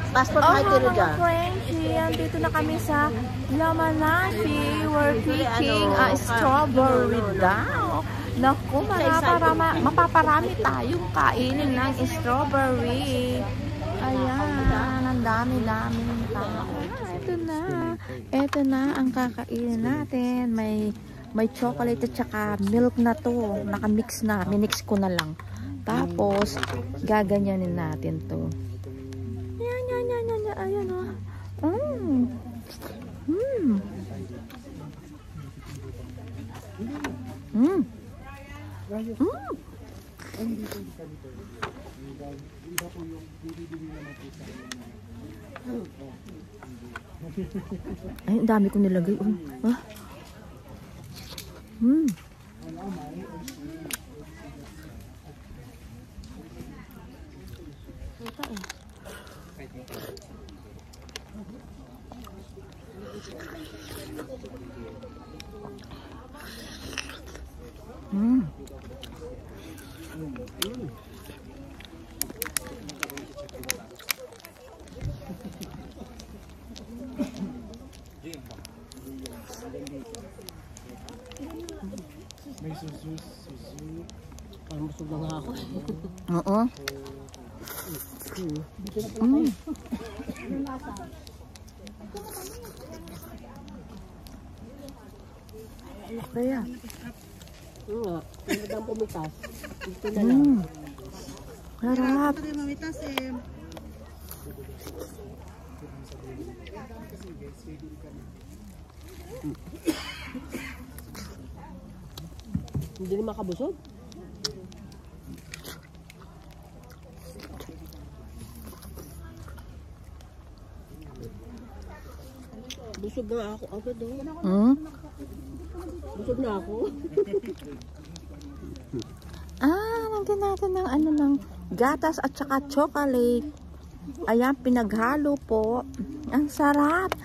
Passport na ito mga Frenchie, andito na kami sa Yamanashi. We're picking strawberry daw. Naku, mapaparami tayong kainin ng strawberry. Ayan, ang dami-daming tao. Ito na ang kakainin natin. May chocolate at saka milk na to. Nakamix na. Minix ko na lang. Tapos, gaganyanin natin to. Yan. Ayan o. Ay, ang dami kong nilagay. May susu. Parang busog na nga ako. Oo. Kaya. Ano daw pumitas? Ito na lang. Harap. Hindi na makabusog. Busog na ako agad Busog na ako. Lagyan natin ng ng gatas at saka chocolate. Ayan, pinaghalo po. Ang sarap.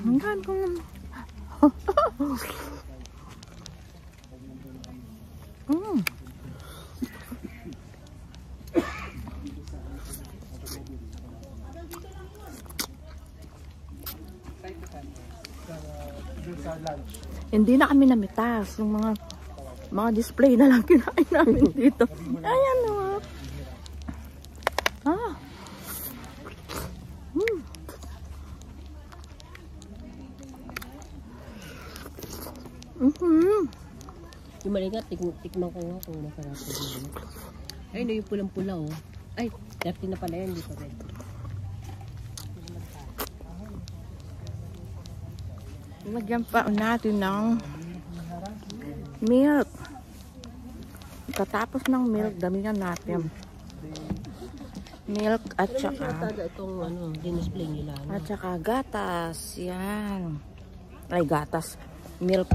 Hanggang ko naman. Hindi na kami namitas. Yung mga display na lang kinain namin dito. Ayan o. Yung maligat, tikman ko nga kung masarap. Ay, no, yung pulang-pula Ay, 30 na pala yan, di pa rin. Lagyan pa natin ng milk. Katapos ng milk, damihan natin. Milk at saka itong display nila. At saka gatas. Yan. Ay, gatas. Milk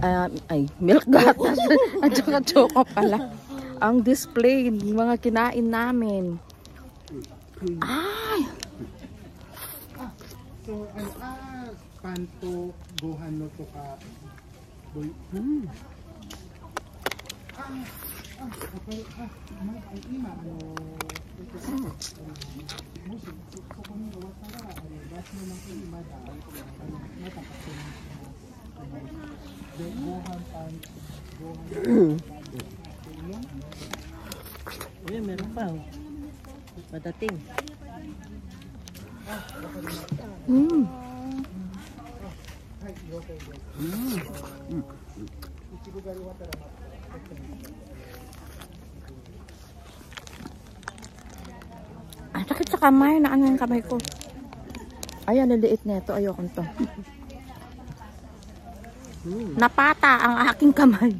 gatas. At saka choco pala. Ang display, mga kinain namin. Ay! So, panto gohan no to ka boy. Uy, meron pa madating. Ang sakit sa kamay. Yung kamay ko. Ayan, naliit na ito. Ayoko nito. Napata ang aking kamay.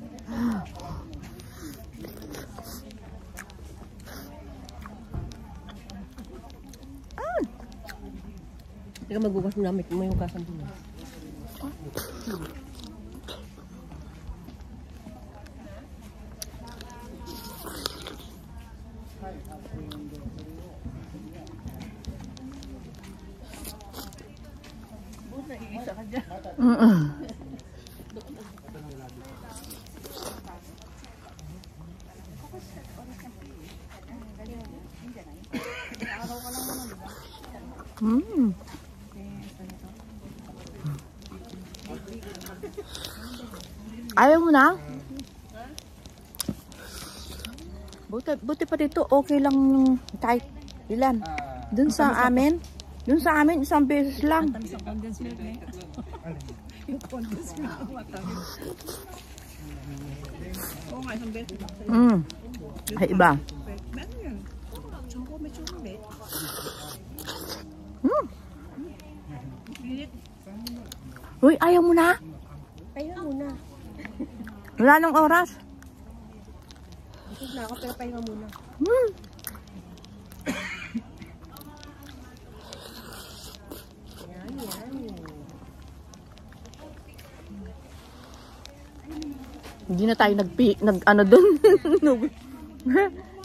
Hindi ka magbukas ng gamit mo yung kasang dun. Naiisa ka dyan. Ayaw mo na? Buti pa dito, okay lang yung kahit ilan. Dun sa amin, isang beses lang. Sa condensed milk eh. Yung condensed milk ang matamis. Oo nga, isang beses. Ay, iba. Meron yan. Tsumpo, may chocolate. Uy, ayaw mo na? Pahinga muna. Wala nang oras. Busog na ako, pero pahinga muna. Yan, yan. Hindi na tayo nag-ano dun.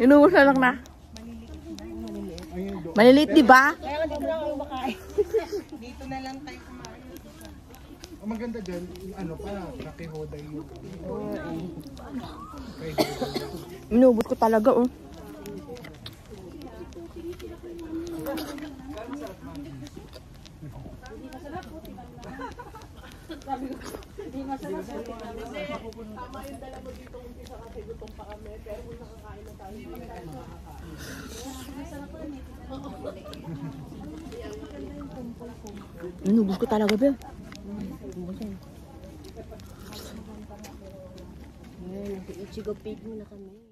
Inuwas na lang na. Ayun doon. Maliliit, di ba? Kaya nga dito na ako makain. Dito na lang tayo kumain. Ang maganda dyan, ano pa, nakihoday yung. Inubos ko talaga, oh. Inubos ko talaga, be. Ayan, ichigopig muna kami.